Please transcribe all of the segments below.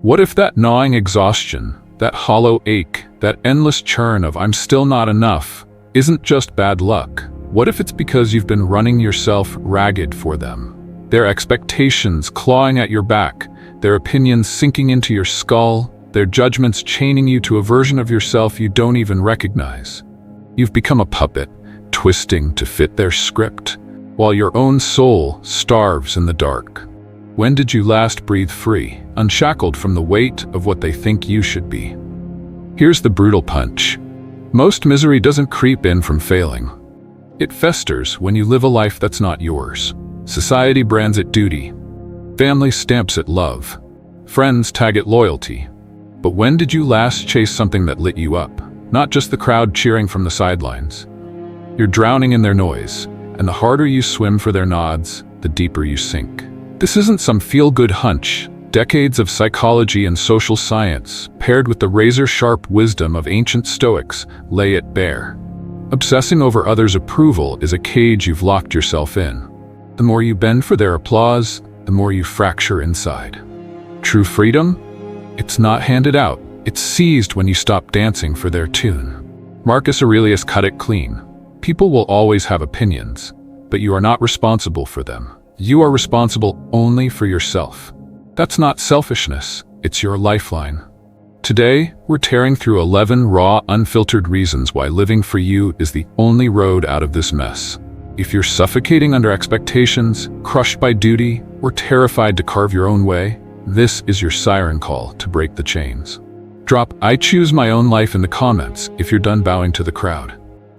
What if that gnawing exhaustion, that hollow ache, that endless churn of "I'm still not enough" isn't just bad luck? What if it's because you've been running yourself ragged for them? Their expectations clawing at your back, their opinions sinking into your skull, their judgments chaining you to a version of yourself you don't even recognize. You've become a puppet, twisting to fit their script, while your own soul starves in the dark. When did you last breathe free, unshackled from the weight of what they think you should be? Here's the brutal punch. Most misery doesn't creep in from failing. It festers when you live a life that's not yours. Society brands it duty. Family stamps it love. Friends tag it loyalty. But when did you last chase something that lit you up? Not just the crowd cheering from the sidelines. You're drowning in their noise, and the harder you swim for their nods, the deeper you sink. This isn't some feel-good hunch. Decades of psychology and social science, paired with the razor-sharp wisdom of ancient Stoics, lay it bare. Obsessing over others' approval is a cage you've locked yourself in. The more you bend for their applause, the more you fracture inside. True freedom? It's not handed out. It's seized when you stop dancing for their tune. Marcus Aurelius cut it clean. People will always have opinions, but you are not responsible for them. You are responsible only for yourself. That's not selfishness, it's your lifeline. Today, we're tearing through 11 raw, unfiltered reasons why living for you is the only road out of this mess. If you're suffocating under expectations, crushed by duty, or terrified to carve your own way, this is your siren call to break the chains. Drop "I choose my own life" in the comments if you're done bowing to the crowd.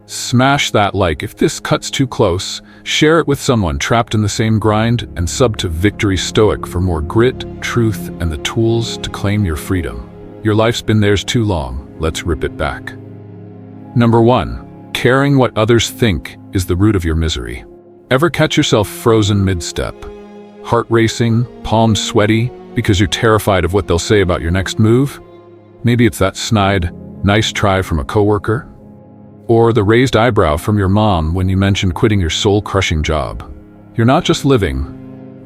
Smash that like if this cuts too close, share it with someone trapped in the same grind, and sub to Victory Stoic for more grit, truth, and the tools to claim your freedom. Your life's been theirs too long, let's rip it back. Number 1. Caring what others think is the root of your misery. Ever catch yourself frozen mid-step? Heart racing, palms sweaty, because you're terrified of what they'll say about your next move? Maybe it's that snide, "nice try" from a coworker? Or the raised eyebrow from your mom when you mention quitting your soul-crushing job. You're not just living,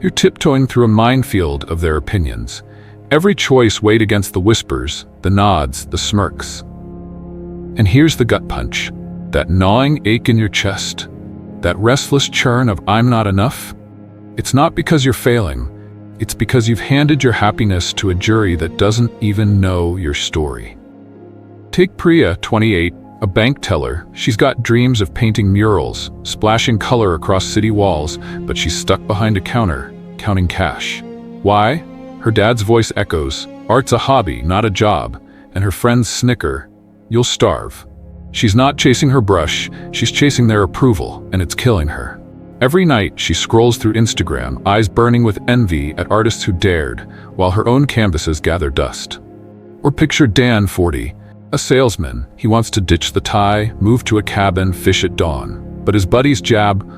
you're tiptoeing through a minefield of their opinions. Every choice weighed against the whispers, the nods, the smirks. And here's the gut punch. That gnawing ache in your chest, that restless churn of "I'm not enough." It's not because you're failing, it's because you've handed your happiness to a jury that doesn't even know your story. Take Priya, 28, a bank teller. She's got dreams of painting murals, splashing color across city walls, but she's stuck behind a counter, counting cash. Why? Her dad's voice echoes, "Art's a hobby, not a job," and her friends snicker, "You'll starve." She's not chasing her brush, she's chasing their approval, and it's killing her. Every night she scrolls through Instagram, eyes burning with envy at artists who dared, while her own canvases gather dust. Or picture Dan, 40, a salesman. He wants to ditch the tie, move to a cabin, fish at dawn. But his buddies jab,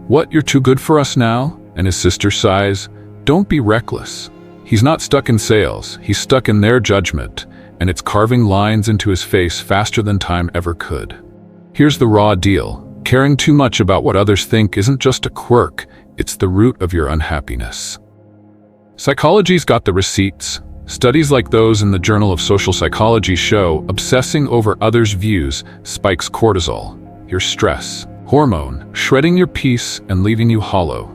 "What, you're too good for us now?" And his sister sighs, "Don't be reckless." He's not stuck in sales, he's stuck in their judgment, and it's carving lines into his face faster than time ever could. Here's the raw deal. Caring too much about what others think isn't just a quirk, it's the root of your unhappiness. Psychology's got the receipts. Studies like those in the Journal of Social Psychology show obsessing over others' views spikes cortisol, your stress hormone, shredding your peace and leaving you hollow.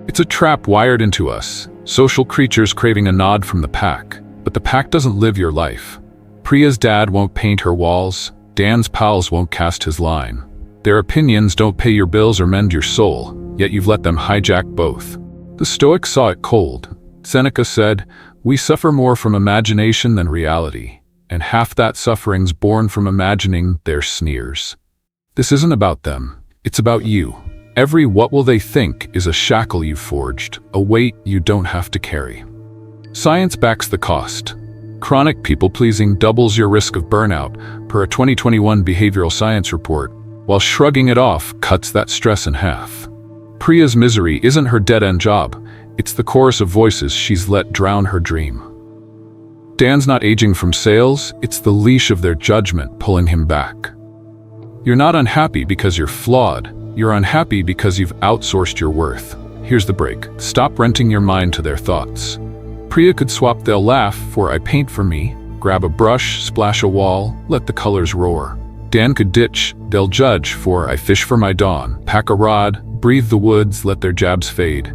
It's a trap wired into us, social creatures craving a nod from the pack. But the pack doesn't live your life. Priya's dad won't paint her walls, Dan's pals won't cast his line. Their opinions don't pay your bills or mend your soul, yet you've let them hijack both. The Stoics saw it cold. Seneca said, "We suffer more from imagination than reality, and half that suffering's born from imagining their sneers." This isn't about them, it's about you. Every "what will they think" is a shackle you've forged, a weight you don't have to carry. Science backs the cost. Chronic people-pleasing doubles your risk of burnout, per a 2021 behavioral science report, while shrugging it off cuts that stress in half. Priya's misery isn't her dead-end job, it's the chorus of voices she's let drown her dream. Dan's not aging from sales, it's the leash of their judgment pulling him back. You're not unhappy because you're flawed, you're unhappy because you've outsourced your worth. Here's the break. Stop renting your mind to their thoughts. Priya could swap they'll laugh for I paint for me, grab a brush, splash a wall, let the colors roar. Dan could ditch, they'll judge for I fish for my dawn, pack a rod, breathe the woods, let their jabs fade.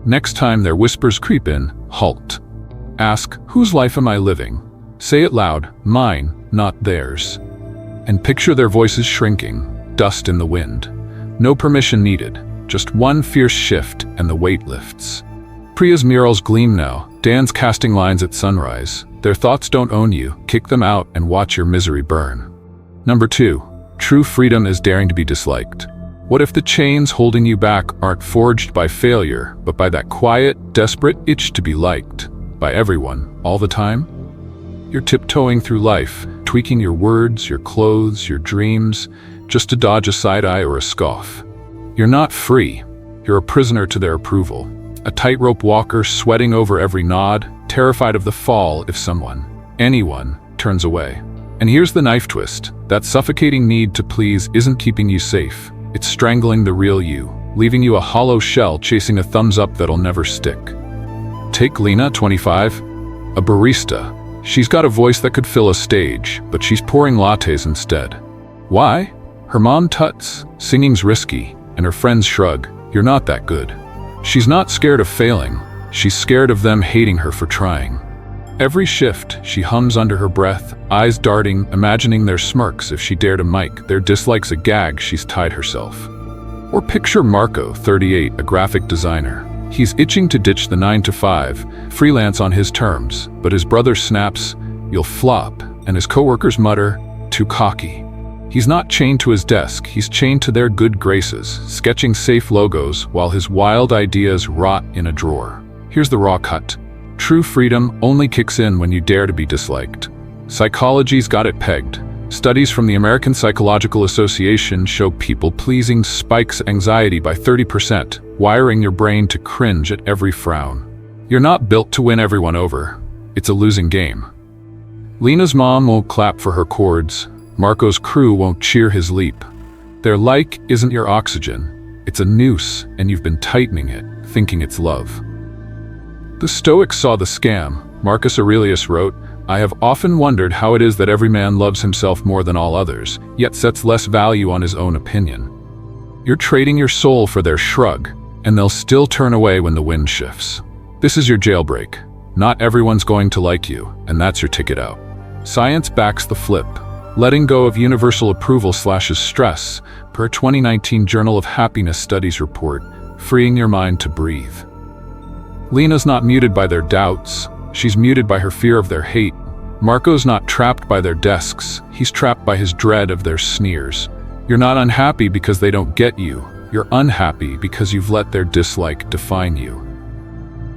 Next time their whispers creep in, halt. Ask, whose life am I living? Say it loud, mine, not theirs. And picture their voices shrinking, dust in the wind. No permission needed, just one fierce shift and the weight lifts. Priya's murals gleam now, Dan's casting lines at sunrise. Their thoughts don't own you, kick them out and watch your misery burn. Number 2, true freedom is daring to be disliked. What if the chains holding you back aren't forged by failure, but by that quiet, desperate itch to be liked? By everyone, all the time? You're tiptoeing through life, tweaking your words, your clothes, your dreams, just to dodge a side eye or a scoff. You're not free. You're a prisoner to their approval. A tightrope walker sweating over every nod, terrified of the fall if someone, anyone, turns away. And here's the knife twist. That suffocating need to please isn't keeping you safe. It's strangling the real you, leaving you a hollow shell chasing a thumbs up that'll never stick. Take Lena, 25, a barista. She's got a voice that could fill a stage, but she's pouring lattes instead. Why? Her mom tuts, singing's risky, and her friends shrug, you're not that good. She's not scared of failing, she's scared of them hating her for trying. Every shift, she hums under her breath, eyes darting, imagining their smirks if she dared a mic, their dislikes a gag she's tied herself. Or picture Marco, 38, a graphic designer. He's itching to ditch the 9-to-5, freelance on his terms, but his brother snaps, you'll flop, and his coworkers mutter, too cocky. He's not chained to his desk, he's chained to their good graces, sketching safe logos while his wild ideas rot in a drawer. Here's the raw cut. True freedom only kicks in when you dare to be disliked. Psychology's got it pegged. Studies from the American Psychological Association show people-pleasing spikes anxiety by 30%, wiring your brain to cringe at every frown. You're not built to win everyone over. It's a losing game. Lena's mom won't clap for her chords. Marco's crew won't cheer his leap. Their like isn't your oxygen. It's a noose, and you've been tightening it, thinking it's love. The Stoics saw the scam. Marcus Aurelius wrote, I have often wondered how it is that every man loves himself more than all others, yet sets less value on his own opinion. You're trading your soul for their shrug, and they'll still turn away when the wind shifts. This is your jailbreak. Not everyone's going to like you, and that's your ticket out. Science backs the flip. Letting go of universal approval slashes stress, per 2019 Journal of Happiness Studies report, freeing your mind to breathe. Lena's not muted by their doubts, she's muted by her fear of their hate. Marco's not trapped by their desks, he's trapped by his dread of their sneers. You're not unhappy because they don't get you, you're unhappy because you've let their dislike define you.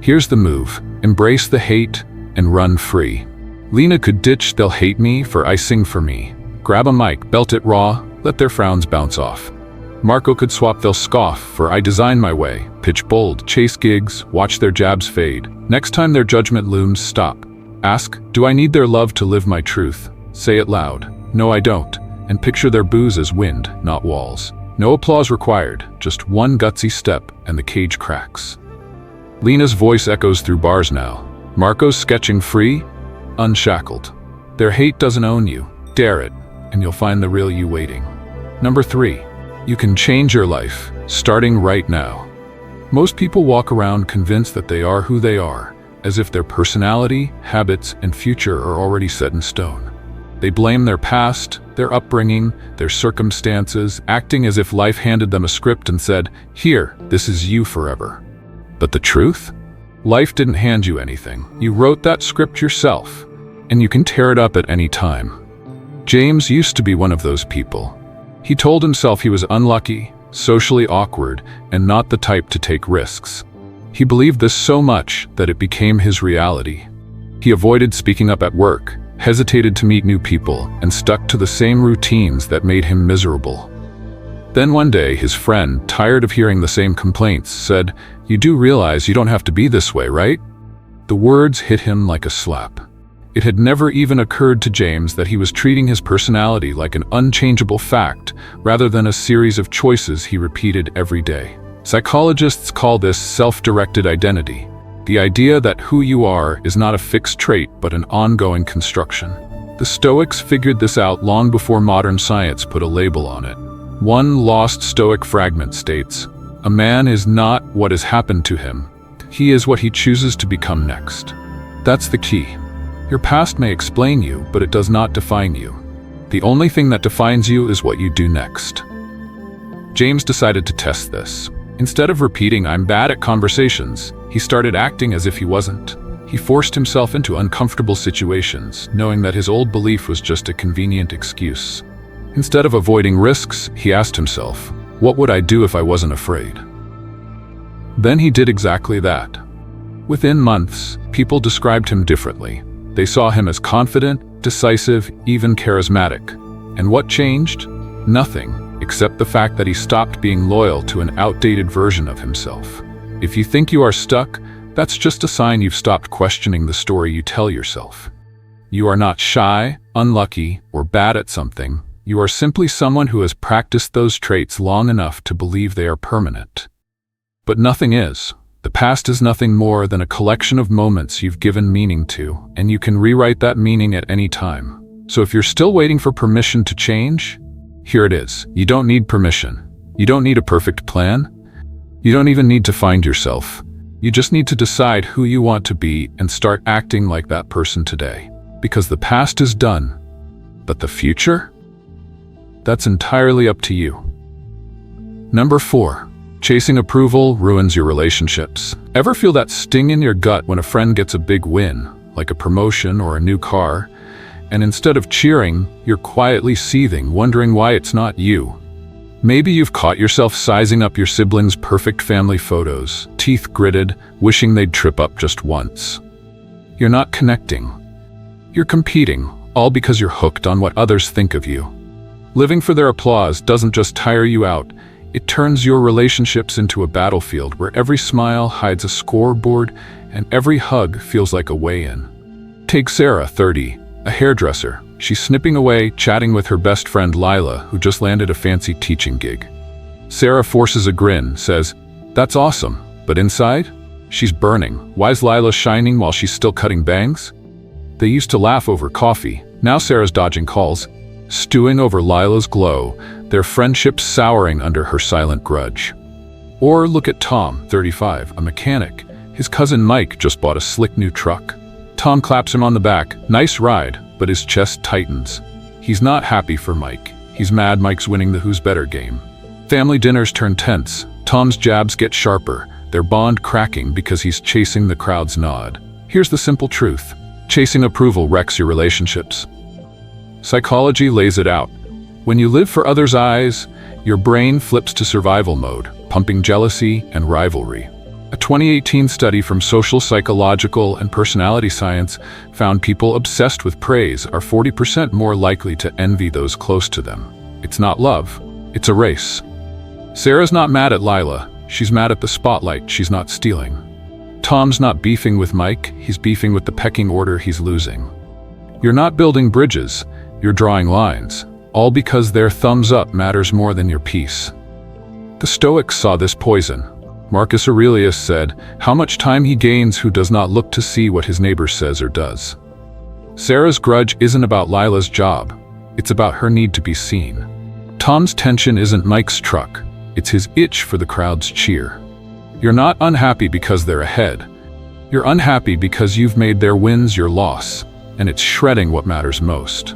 Here's the move, embrace the hate and run free. Lena could ditch they'll hate me for I sing for me. Grab a mic, belt it raw, let their frowns bounce off. Marco could swap they'll scoff for I design my way, pitch bold, chase gigs, watch their jabs fade. Next time their judgment looms, stop. Ask, do I need their love to live my truth? Say it loud, no I don't, and picture their boos as wind, not walls. No applause required, just one gutsy step and the cage cracks. Lena's voice echoes through bars now. Marco's sketching free, unshackled. Their hate doesn't own you, dare it, and you'll find the real you waiting. Number 3. You can change your life, starting right now. Most people walk around convinced that they are who they are, as if their personality, habits, and future are already set in stone. They blame their past, their upbringing, their circumstances, acting as if life handed them a script and said, here, this is you forever. But the truth? Life didn't hand you anything. You wrote that script yourself, and you can tear it up at any time. James used to be one of those people. He told himself he was unlucky, socially awkward, and not the type to take risks. He believed this so much that it became his reality. He avoided speaking up at work, hesitated to meet new people, and stuck to the same routines that made him miserable. Then one day, his friend, tired of hearing the same complaints, said, "You do realize you don't have to be this way, right?" The words hit him like a slap. It had never even occurred to James that he was treating his personality like an unchangeable fact, rather than a series of choices he repeated every day. Psychologists call this self-directed identity. The idea that who you are is not a fixed trait but an ongoing construction. The Stoics figured this out long before modern science put a label on it. One lost Stoic fragment states, "A man is not what has happened to him. He is what he chooses to become next." That's the key. Your past may explain you, but it does not define you. The only thing that defines you is what you do next. James decided to test this. Instead of repeating, "I'm bad at conversations," he started acting as if he wasn't. He forced himself into uncomfortable situations, knowing that his old belief was just a convenient excuse. Instead of avoiding risks, he asked himself, "What would I do if I wasn't afraid?" Then he did exactly that. Within months, people described him differently. They saw him as confident, decisive, even charismatic. And what changed? Nothing, except the fact that he stopped being loyal to an outdated version of himself. If you think you are stuck, that's just a sign you've stopped questioning the story you tell yourself. You are not shy, unlucky, or bad at something. You are simply someone who has practiced those traits long enough to believe they are permanent. But nothing is. The past is nothing more than a collection of moments you've given meaning to, and you can rewrite that meaning at any time. So if you're still waiting for permission to change, here it is. You don't need permission. You don't need a perfect plan. You don't even need to find yourself. You just need to decide who you want to be and start acting like that person today. Because the past is done. But the future? That's entirely up to you. Number 4. Chasing approval ruins your relationships. Ever feel that sting in your gut when a friend gets a big win, like a promotion or a new car, and instead of cheering, you're quietly seething, wondering why it's not you? Maybe you've caught yourself sizing up your siblings' perfect family photos, teeth gritted, wishing they'd trip up just once. You're not connecting. You're competing, all because you're hooked on what others think of you. Living for their applause doesn't just tire you out, it turns your relationships into a battlefield where every smile hides a scoreboard and every hug feels like a weigh-in. Take Sarah, 30, a hairdresser. She's snipping away, chatting with her best friend Lila, who just landed a fancy teaching gig. Sarah forces a grin, says, "That's awesome," but inside, she's burning. Why's Lila shining while she's still cutting bangs? They used to laugh over coffee. Now Sarah's dodging calls, stewing over Lila's glow, their friendship souring under her silent grudge. Or look at Tom, 35, a mechanic. His cousin Mike just bought a slick new truck. Tom claps him on the back. Nice ride, but his chest tightens. He's not happy for Mike. He's mad Mike's winning the Who's Better game. Family dinners turn tense. Tom's jabs get sharper, their bond cracking because he's chasing the crowd's nod. Here's the simple truth. Chasing approval wrecks your relationships. Psychology lays it out. When you live for others' eyes, your brain flips to survival mode, pumping jealousy and rivalry. A 2018 study from social psychological and personality science found people obsessed with praise are 40% more likely to envy those close to them. It's not love, it's a race. Sarah's not mad at Lila, she's mad at the spotlight she's not stealing. Tom's not beefing with Mike, he's beefing with the pecking order he's losing. You're not building bridges, you're drawing lines, all because their thumbs up matters more than your peace. The Stoics saw this poison. Marcus Aurelius said, "How much time he gains who does not look to see what his neighbor says or does." Sarah's grudge isn't about Lila's job, it's about her need to be seen. Tom's tension isn't Mike's truck, it's his itch for the crowd's cheer. You're not unhappy because they're ahead. You're unhappy because you've made their wins your loss, and it's shredding what matters most.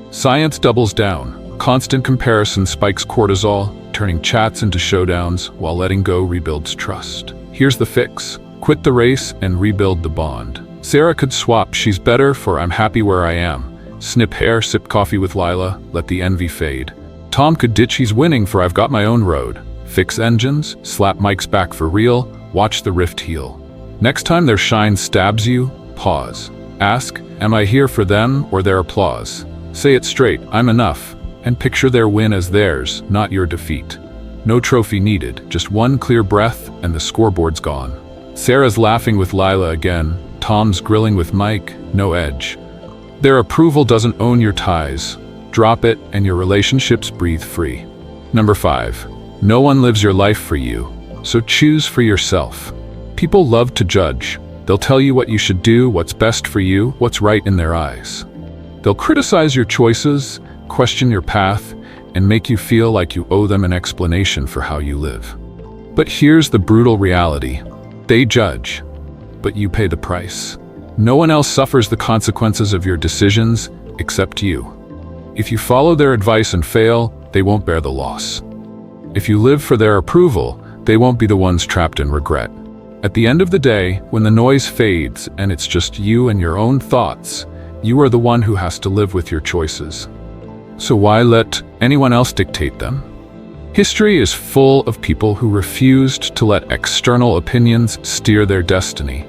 Science doubles down. Constant comparison spikes cortisol, turning chats into showdowns while letting go rebuilds trust. Here's the fix. Quit the race and rebuild the bond. Sarah could swap "she's better" for "I'm happy where I am." Snip hair, sip coffee with Lila, let the envy fade. Tom could ditch "he's winning" for "I've got my own road." Fix engines, slap Mike's back for real, watch the rift heal. Next time their shine stabs you, pause. Ask, am I here for them or their applause? Say it straight, I'm enough, and picture their win as theirs, not your defeat. No trophy needed, just one clear breath and the scoreboard's gone. Sarah's laughing with Lila again, Tom's grilling with Mike, no edge. Their approval doesn't own your ties. Drop it and your relationships breathe free. Number 5. No one lives your life for you, so choose for yourself. People love to judge. They'll tell you what you should do, what's best for you, what's right in their eyes. They'll criticize your choices, question your path, and make you feel like you owe them an explanation for how you live. But here's the brutal reality. They judge, but you pay the price. No one else suffers the consequences of your decisions except you. If you follow their advice and fail, they won't bear the loss. If you live for their approval, they won't be the ones trapped in regret. At the end of the day, when the noise fades and it's just you and your own thoughts, you are the one who has to live with your choices. So why let anyone else dictate them? History is full of people who refused to let external opinions steer their destiny.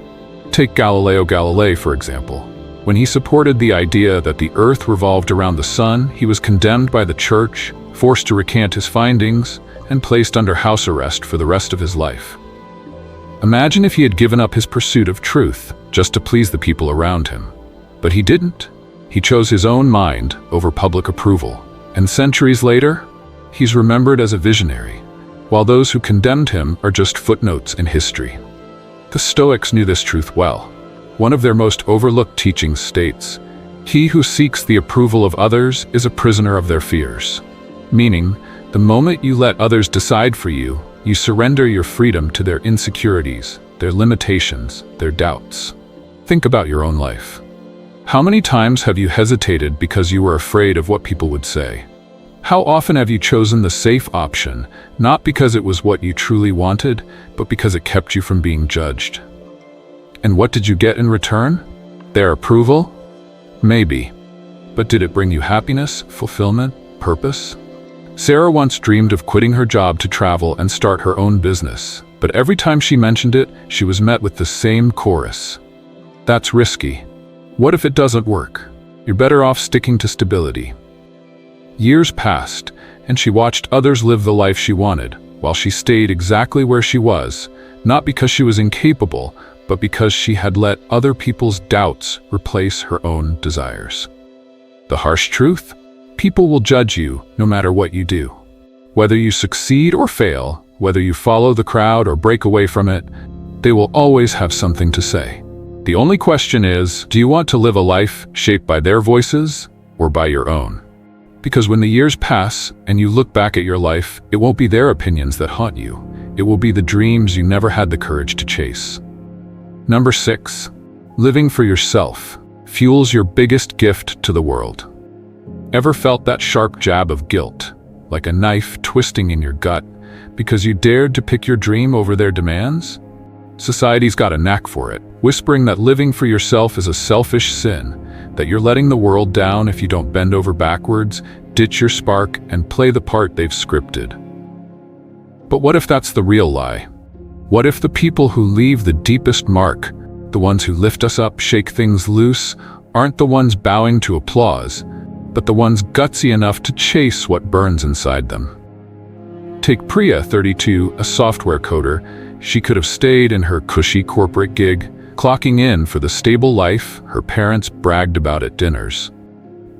Take Galileo Galilei, for example. When he supported the idea that the earth revolved around the sun, he was condemned by the church, forced to recant his findings, and placed under house arrest for the rest of his life. Imagine if he had given up his pursuit of truth just to please the people around him. But he didn't. He chose his own mind over public approval. And centuries later, he's remembered as a visionary, while those who condemned him are just footnotes in history. The Stoics knew this truth well. One of their most overlooked teachings states, "He who seeks the approval of others is a prisoner of their fears." Meaning, the moment you let others decide for you, you surrender your freedom to their insecurities, their limitations, their doubts. Think about your own life. How many times have you hesitated because you were afraid of what people would say? How often have you chosen the safe option, not because it was what you truly wanted, but because it kept you from being judged? And what did you get in return? Their approval? Maybe. But did it bring you happiness, fulfillment, purpose? Sarah once dreamed of quitting her job to travel and start her own business, but every time she mentioned it, she was met with the same chorus. That's risky. What if it doesn't work? You're better off sticking to stability. Years passed, and she watched others live the life she wanted, while she stayed exactly where she was, not because she was incapable, but because she had let other people's doubts replace her own desires. The harsh truth? People will judge you no matter what you do. Whether you succeed or fail, whether you follow the crowd or break away from it, they will always have something to say. The only question is, do you want to live a life shaped by their voices or by your own? Because when the years pass and you look back at your life, it won't be their opinions that haunt you. It will be the dreams you never had the courage to chase. Number 6. Living for yourself fuels your biggest gift to the world. Ever felt that sharp jab of guilt, like a knife twisting in your gut, because you dared to pick your dream over their demands? Society's got a knack for it, whispering that living for yourself is a selfish sin, that you're letting the world down if you don't bend over backwards, ditch your spark, and play the part they've scripted. But what if that's the real lie? What if the people who leave the deepest mark, the ones who lift us up, shake things loose, aren't the ones bowing to applause, but the ones gutsy enough to chase what burns inside them? Take Priya, 32, a software coder. She could have stayed in her cushy corporate gig, clocking in for the stable life her parents bragged about at dinners.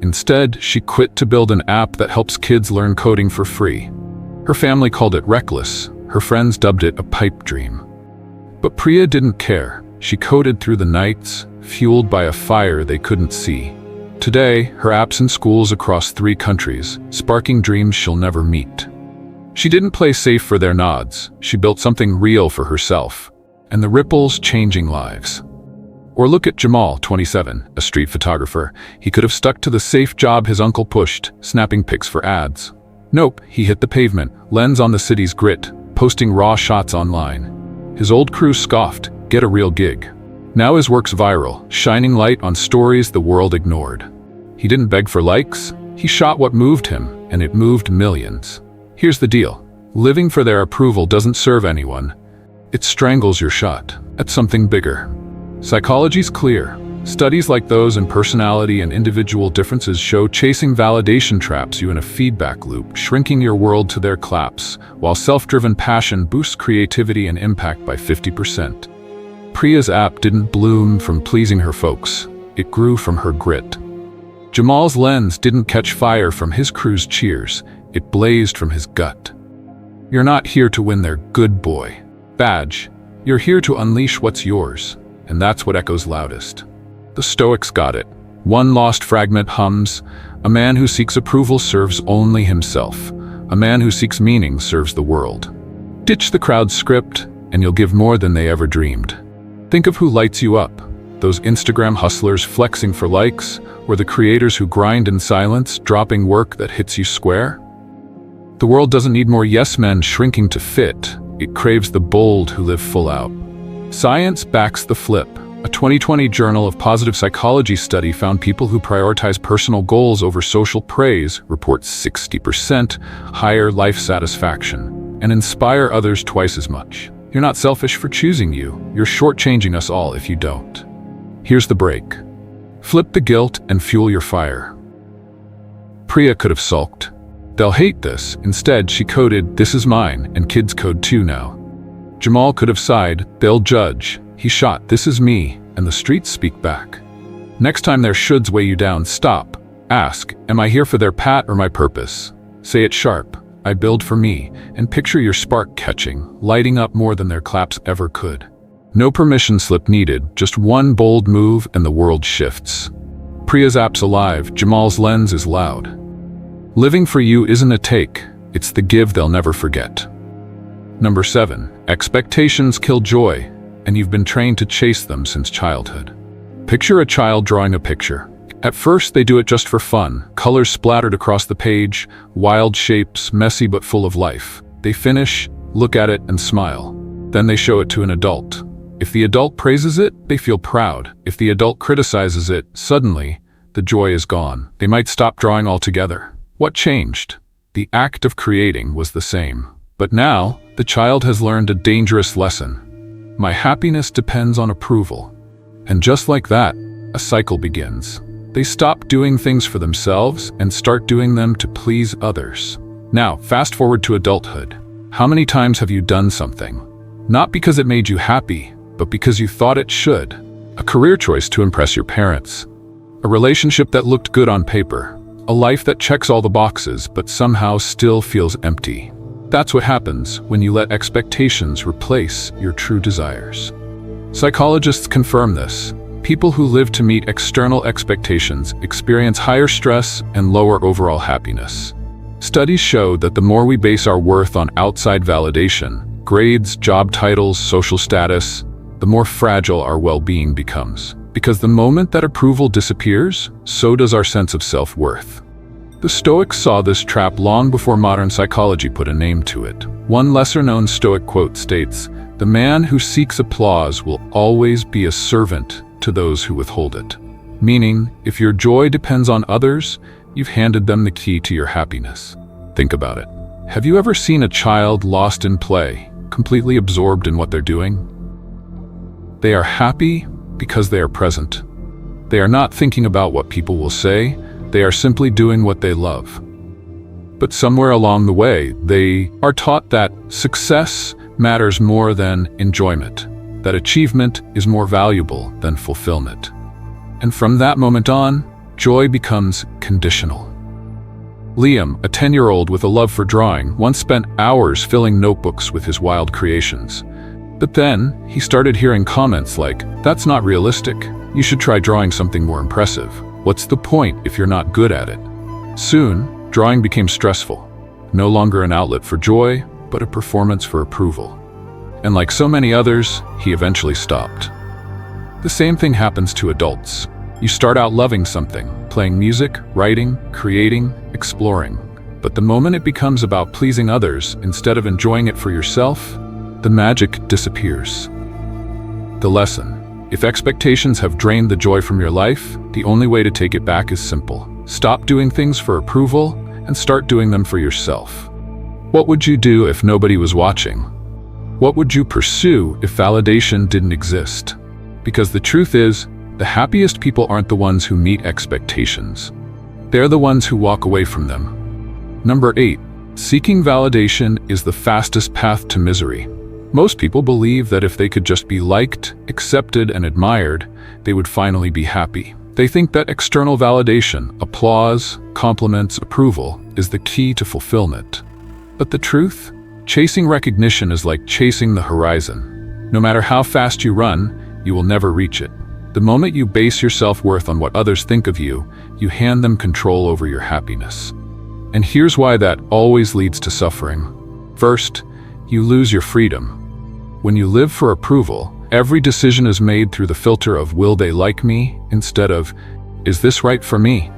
Instead, she quit to build an app that helps kids learn coding for free. Her family called it reckless. Her friends dubbed it a pipe dream. But Priya didn't care. She coded through the nights, fueled by a fire they couldn't see. Today, her app's in schools across 3 countries, sparking dreams she'll never meet. She didn't play safe for their nods. She built something real for herself, and the ripples changing lives. Or look at Jamal, 27, a street photographer. He could have stuck to the safe job his uncle pushed, snapping pics for ads. Nope, he hit the pavement, lens on the city's grit, posting raw shots online. His old crew scoffed, "Get a real gig." Now his work's viral, shining light on stories the world ignored. He didn't beg for likes. He shot what moved him, and it moved millions. Here's the deal. Living for their approval doesn't serve anyone. It strangles your shot at something bigger. Psychology's clear. Studies like those in personality and individual differences show chasing validation traps you in a feedback loop, shrinking your world to their claps, while self-driven passion boosts creativity and impact by 50%. Priya's app didn't bloom from pleasing her folks. It grew from her grit. Jamal's lens didn't catch fire from his crew's cheers. It blazed from his gut. You're not here to win their good boy badge. You're here to unleash what's yours. and that's what echoes loudest. The Stoics got it. One lost fragment hums, "A man who seeks approval serves only himself. A man who seeks meaning serves the world." Ditch the crowd's script, and you'll give more than they ever dreamed. Think of who lights you up. Those Instagram hustlers flexing for likes, or the creators who grind in silence, dropping work that hits you square? The world doesn't need more yes men shrinking to fit. It craves the bold who live full out. Science backs the flip. A 2020 Journal of Positive Psychology study found people who prioritize personal goals over social praise report 60% higher life satisfaction and inspire others twice as much. You're not selfish for choosing you. You're shortchanging us all if you don't. Here's the break. Flip the guilt and fuel your fire. Priya could have sulked. "They'll hate this." Instead, she coded, "This is mine," and kids code too now. Jamal could have sighed, "They'll judge." He shot, "This is me," and the streets speak back. Next time their shoulds weigh you down, stop. Ask, "Am I here for their pat or my purpose?" Say it sharp, "I build for me," and picture your spark catching, lighting up more than their claps ever could. No permission slip needed, just one bold move and the world shifts. Priya's app's alive, Jamal's lens is loud. Living for you isn't a take, it's the give they'll never forget. Number 7, expectations kill joy, and you've been trained to chase them since childhood. Picture a child drawing a picture. At first, they do it just for fun, colors splattered across the page, wild shapes, messy but full of life. They finish, look at it, and smile. Then they show it to an adult. If the adult praises it, they feel proud. If the adult criticizes it, suddenly, the joy is gone. They might stop drawing altogether. What changed? The act of creating was the same. But now, the child has learned a dangerous lesson. My happiness depends on approval. And just like that, a cycle begins. They stop doing things for themselves and start doing them to please others. Now, fast forward to adulthood. How many times have you done something? Not because it made you happy, but because you thought it should. A career choice to impress your parents. A relationship that looked good on paper. A life that checks all the boxes but somehow still feels empty. That's what happens when you let expectations replace your true desires. Psychologists confirm this. People who live to meet external expectations experience higher stress and lower overall happiness. Studies show that the more we base our worth on outside validation, grades, job titles, social status, the more fragile our well-being becomes. Because the moment that approval disappears, so does our sense of self-worth. The Stoics saw this trap long before modern psychology put a name to it. One lesser-known Stoic quote states, "The man who seeks applause will always be a servant to those who withhold it." Meaning, if your joy depends on others, you've handed them the key to your happiness. Think about it. Have you ever seen a child lost in play, completely absorbed in what they're doing? They are happy because they are present. They are not thinking about what people will say, they are simply doing what they love. But somewhere along the way, they are taught that success matters more than enjoyment, that achievement is more valuable than fulfillment. And from that moment on, joy becomes conditional. Liam, a 10-year-old with a love for drawing, once spent hours filling notebooks with his wild creations. But then, he started hearing comments like, "That's not realistic. You should try drawing something more impressive. What's the point if you're not good at it?" Soon, drawing became stressful. No longer an outlet for joy, but a performance for approval. And like so many others, he eventually stopped. The same thing happens to adults. You start out loving something, playing music, writing, creating, exploring. But the moment it becomes about pleasing others instead of enjoying it for yourself, the magic disappears. The lesson: if expectations have drained the joy from your life, the only way to take it back is simple. Stop doing things for approval and start doing them for yourself. What would you do if nobody was watching? What would you pursue if validation didn't exist? Because the truth is, the happiest people aren't the ones who meet expectations. They're the ones who walk away from them. Number 8. Seeking validation is the fastest path to misery. Most people believe that if they could just be liked, accepted, and admired, they would finally be happy. They think that external validation, applause, compliments, approval, is the key to fulfillment. But the truth? Chasing recognition is like chasing the horizon. No matter how fast you run, you will never reach it. The moment you base your self-worth on what others think of you, you hand them control over your happiness. And here's why that always leads to suffering. First, you lose your freedom. When you live for approval, every decision is made through the filter of will they like me instead of is this right for me?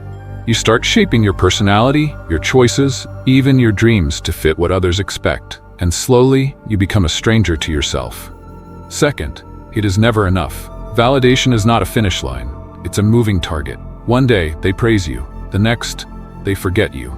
You start shaping your personality, your choices, even your dreams to fit what others expect, and slowly you become a stranger to yourself. Second, it is never enough. Validation is not a finish line. It's a moving target. One day they praise you, the next they forget you.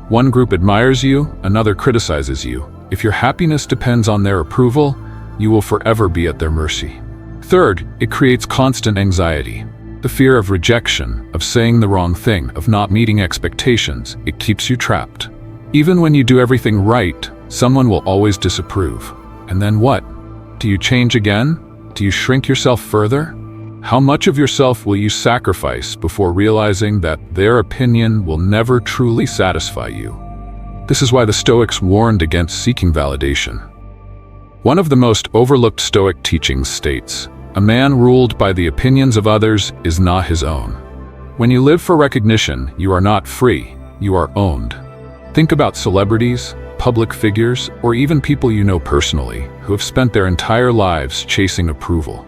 One group admires you, another criticizes you. If your happiness depends on their approval, you will forever be at their mercy. Third, it creates constant anxiety. The fear of rejection, of saying the wrong thing, of not meeting expectations, it keeps you trapped. Even when you do everything right, someone will always disapprove. And then what? Do you change again? Do you shrink yourself further? How much of yourself will you sacrifice before realizing that their opinion will never truly satisfy you? This is why the Stoics warned against seeking validation. One of the most overlooked Stoic teachings states, "A man ruled by the opinions of others is not his own." When you live for recognition, you are not free, you are owned. Think about celebrities, public figures, or even people you know personally, who have spent their entire lives chasing approval.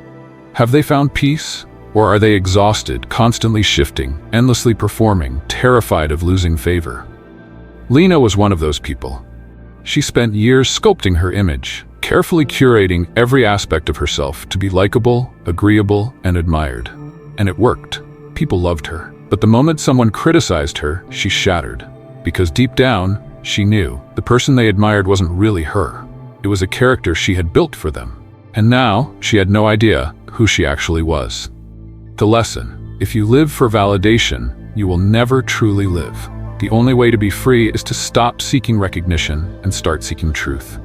Have they found peace? Or are they exhausted, constantly shifting, endlessly performing, terrified of losing favor? Lena was one of those people. She spent years sculpting her image, carefully curating every aspect of herself to be likable, agreeable, and admired. And it worked. People loved her. But the moment someone criticized her, she shattered. Because deep down, she knew the person they admired wasn't really her. It was a character she had built for them. And now, she had no idea who she actually was. The lesson: if you live for validation, you will never truly live. The only way to be free is to stop seeking recognition and start seeking truth.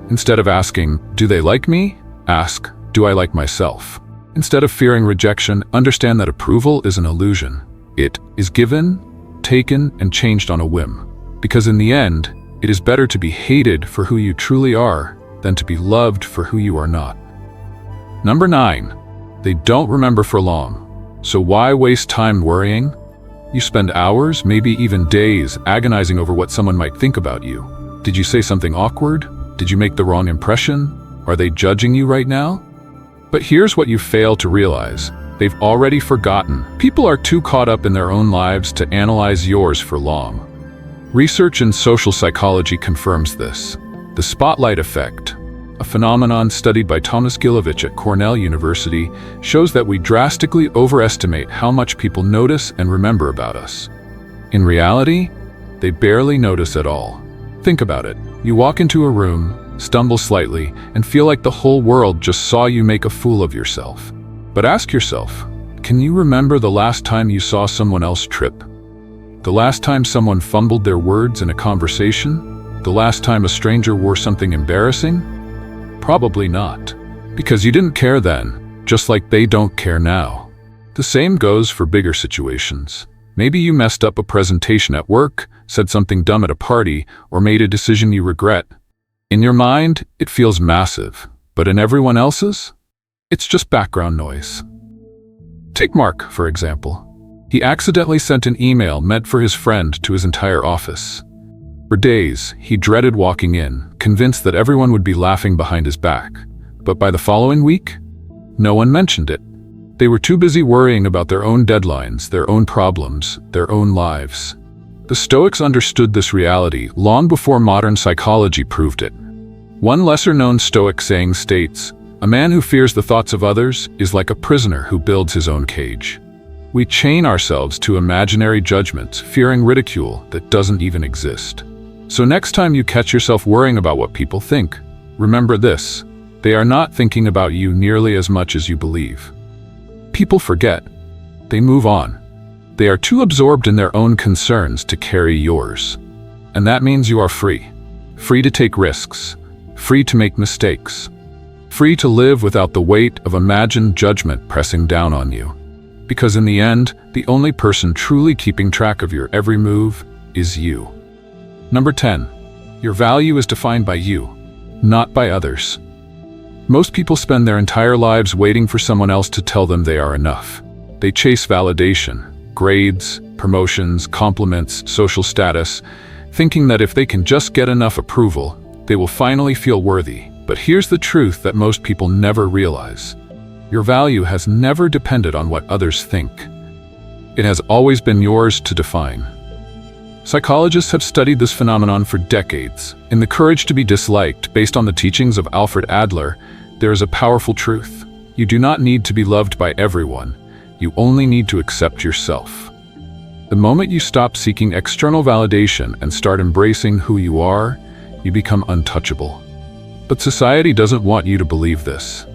Instead of asking, do they like me? Ask, do I like myself? Instead of fearing rejection, understand that approval is an illusion. It is given, taken, and changed on a whim. Because in the end, it is better to be hated for who you truly are than to be loved for who you are not. Number 9. They don't remember for long. So why waste time worrying? You spend hours, maybe even days, agonizing over what someone might think about you. Did you say something awkward? Did you make the wrong impression? Are they judging you right now? But here's what you fail to realize. They've already forgotten. People are too caught up in their own lives to analyze yours for long. Research in social psychology confirms this. The spotlight effect, a phenomenon studied by Thomas Gilovich at Cornell University, shows that we drastically overestimate how much people notice and remember about us. In reality, they barely notice at all. Think about it. You walk into a room, stumble slightly, and feel like the whole world just saw you make a fool of yourself. But ask yourself, can you remember the last time you saw someone else trip? The last time someone fumbled their words in a conversation? The last time a stranger wore something embarrassing? Probably not. Because you didn't care then, just like they don't care now. The same goes for bigger situations. Maybe you messed up a presentation at work, said something dumb at a party, or made a decision you regret. In your mind, it feels massive, but in everyone else's, it's just background noise. Take Mark, for example. He accidentally sent an email meant for his friend to his entire office. For days, he dreaded walking in, convinced that everyone would be laughing behind his back. But by the following week, no one mentioned it. They were too busy worrying about their own deadlines, their own problems, their own lives. The Stoics understood this reality long before modern psychology proved it. One lesser-known Stoic saying states, "A man who fears the thoughts of others is like a prisoner who builds his own cage." We chain ourselves to imaginary judgments, fearing ridicule that doesn't even exist. So next time you catch yourself worrying about what people think, remember this: they are not thinking about you nearly as much as you believe. People forget. They move on. They are too absorbed in their own concerns to carry yours. And that means you are free. Free to take risks. Free to make mistakes. Free to live without the weight of imagined judgment pressing down on you. Because in the end, the only person truly keeping track of your every move is you. Number 10. Your value is defined by you, not by others. Most people spend their entire lives waiting for someone else to tell them they are enough. They chase validation, grades, promotions, compliments, social status, thinking that if they can just get enough approval, they will finally feel worthy. But here's the truth that most people never realize. Your value has never depended on what others think. It has always been yours to define. Psychologists have studied this phenomenon for decades. In The Courage to be Disliked, based on the teachings of Alfred Adler, there is a powerful truth. You do not need to be loved by everyone. You only need to accept yourself. The moment you stop seeking external validation and start embracing who you are, you become untouchable. But society doesn't want you to believe this.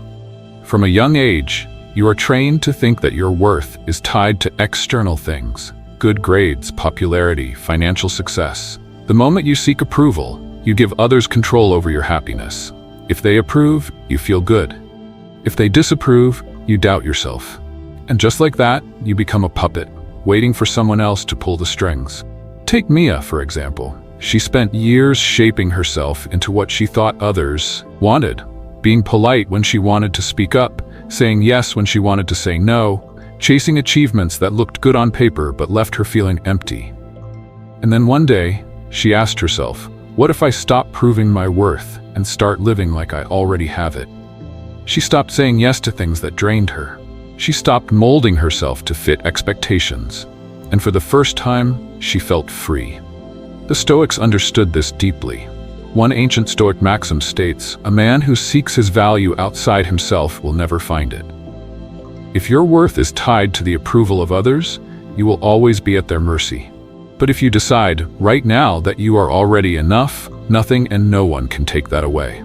From a young age, you are trained to think that your worth is tied to external things: good grades, popularity, financial success. The moment you seek approval, you give others control over your happiness. If they approve, you feel good. If they disapprove, you doubt yourself. And just like that, you become a puppet, waiting for someone else to pull the strings. Take Mia, for example. She spent years shaping herself into what she thought others wanted, being polite when she wanted to speak up, saying yes when she wanted to say no, chasing achievements that looked good on paper but left her feeling empty. And then one day, she asked herself, what if I stop proving my worth and start living like I already have it? She stopped saying yes to things that drained her. She stopped molding herself to fit expectations. And for the first time, she felt free. The Stoics understood this deeply. One ancient Stoic maxim states, "A man who seeks his value outside himself will never find it." If your worth is tied to the approval of others, you will always be at their mercy. But if you decide right now that you are already enough, nothing and no one can take that away.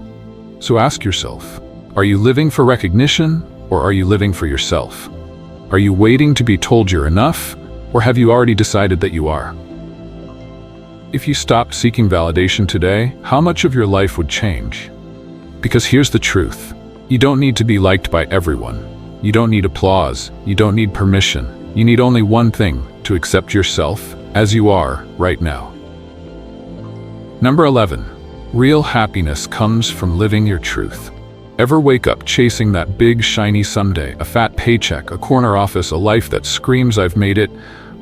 So ask yourself, are you living for recognition, or are you living for yourself? Are you waiting to be told you're enough, or have you already decided that you are? If you stopped seeking validation today, how much of your life would change? Because here's the truth. You don't need to be liked by everyone. You don't need applause. You don't need permission. You need only one thing: to accept yourself as you are right now. Number 11. Real happiness comes from living your truth. Ever wake up chasing that big, shiny someday, a fat paycheck, a corner office, a life that screams "I've made it,"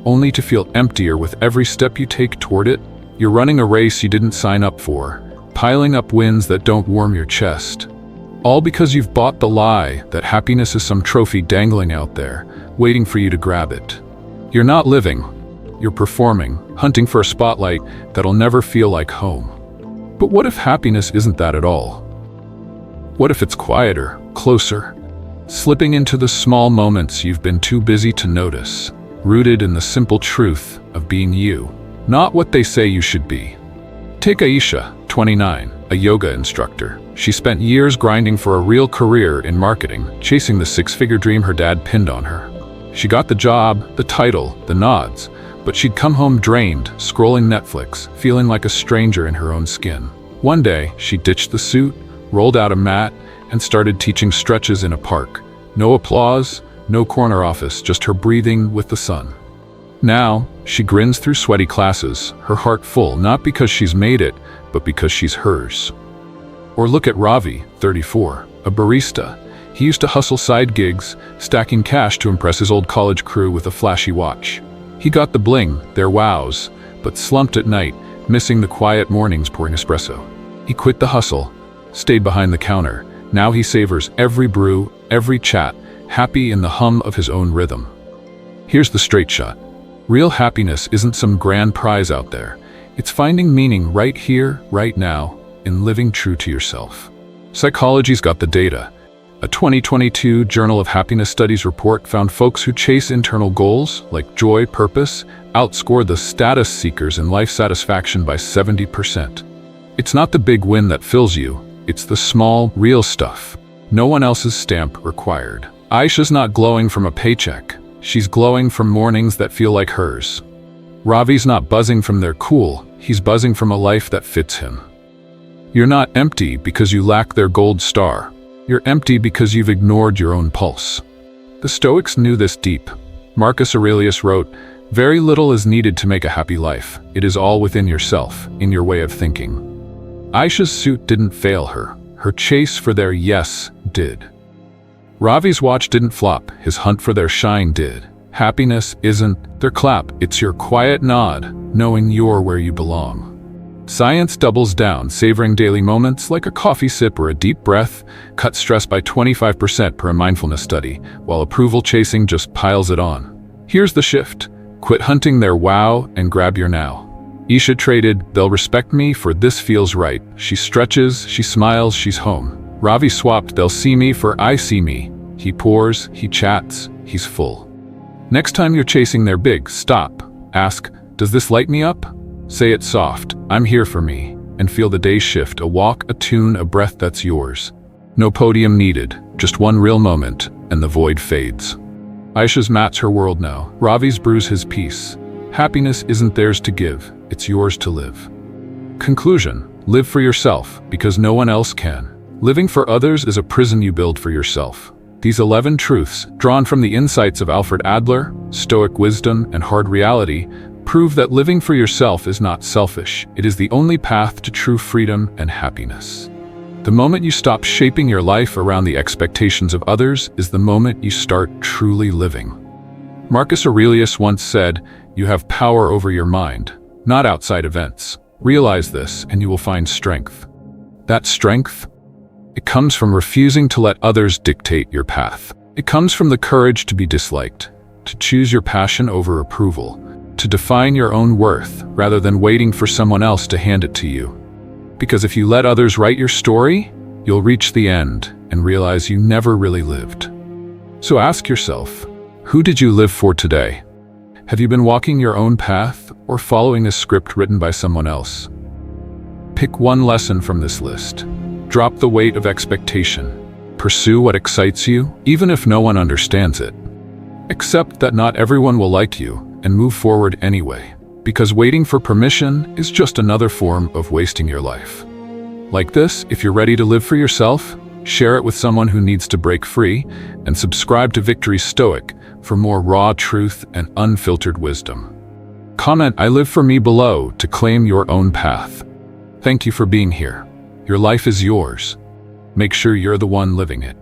only to feel emptier with every step you take toward it? You're running a race you didn't sign up for, piling up wins that don't warm your chest. All because you've bought the lie that happiness is some trophy dangling out there, waiting for you to grab it. You're not living. You're performing, hunting for a spotlight that'll never feel like home. But what if happiness isn't that at all? What if it's quieter, closer, slipping into the small moments you've been too busy to notice, rooted in the simple truth of being you, not what they say you should be? Take Aisha, 29, a yoga instructor. She spent years grinding for a real career in marketing, chasing the six-figure dream her dad pinned on her. She got the job, the title, the nods, but she'd come home drained, scrolling Netflix, feeling like a stranger in her own skin. One day, she ditched the suit, rolled out a mat, and started teaching stretches in a park. No applause, no corner office, just her breathing with the sun. Now, she grins through sweaty classes, her heart full, not because she's made it, but because she's hers. Or look at Ravi, 34, a barista. He used to hustle side gigs, stacking cash to impress his old college crew with a flashy watch. He got the bling, their wows, but slumped at night, missing the quiet mornings pouring espresso. He quit the hustle, stayed behind the counter. Now he savors every brew, every chat, happy in the hum of his own rhythm. Here's the straight shot. Real happiness isn't some grand prize out there. It's finding meaning right here, right now, in living true to yourself. Psychology's got the data. A 2022 Journal of Happiness Studies report found folks who chase internal goals, like joy, purpose, outscore the status seekers in life satisfaction by 70%. It's not the big win that fills you, it's the small, real stuff. No one else's stamp required. Aisha's not glowing from a paycheck. She's glowing from mornings that feel like hers. Ravi's not buzzing from their cool, he's buzzing from a life that fits him. You're not empty because you lack their gold star. You're empty because you've ignored your own pulse. The Stoics knew this deep. Marcus Aurelius wrote, "Very little is needed to make a happy life. It is all within yourself, in your way of thinking." Aisha's suit didn't fail her. Her chase for their yes did. Ravi's watch didn't flop, his hunt for their shine did. Happiness isn't their clap, it's your quiet nod, knowing you're where you belong. Science doubles down, savoring daily moments like a coffee sip or a deep breath, cut stress by 25% per a mindfulness study, while approval chasing just piles it on. Here's the shift. Quit hunting their wow and grab your now. Isha traded, they'll respect me for this feels right. She stretches, she smiles, she's home. Ravi swapped, they'll see me for I see me. He pours, he chats, he's full. Next time you're chasing their big, stop. Ask, does this light me up? Say it soft, I'm here for me, and feel the day shift, a walk, a tune, a breath that's yours. No podium needed, just one real moment, and the void fades. Aisha's mat's her world now, Ravi's brews his peace. Happiness isn't theirs to give, it's yours to live. Conclusion, live for yourself, because no one else can. Living for others is a prison you build for yourself. These 11 truths, drawn from the insights of Alfred Adler, Stoic wisdom, and hard reality, prove that living for yourself is not selfish. It is the only path to true freedom and happiness. The moment you stop shaping your life around the expectations of others is the moment you start truly living. Marcus Aurelius once said, "You have power over your mind, not outside events. Realize this and you will find strength." That strength, it comes from refusing to let others dictate your path. It comes from the courage to be disliked, to choose your passion over approval, to define your own worth rather than waiting for someone else to hand it to you. Because if you let others write your story, you'll reach the end and realize you never really lived. So ask yourself, who did you live for today? Have you been walking your own path or following a script written by someone else? Pick one lesson from this list. Drop the weight of expectation. Pursue what excites you, even if no one understands it. Accept that not everyone will like you, and move forward anyway, because waiting for permission is just another form of wasting your life. Like this, if you're ready to live for yourself, share it with someone who needs to break free, and subscribe to Victory Stoic for more raw truth and unfiltered wisdom. Comment "I live for me" below to claim your own path. Thank you for being here. Your life is yours. Make sure you're the one living it.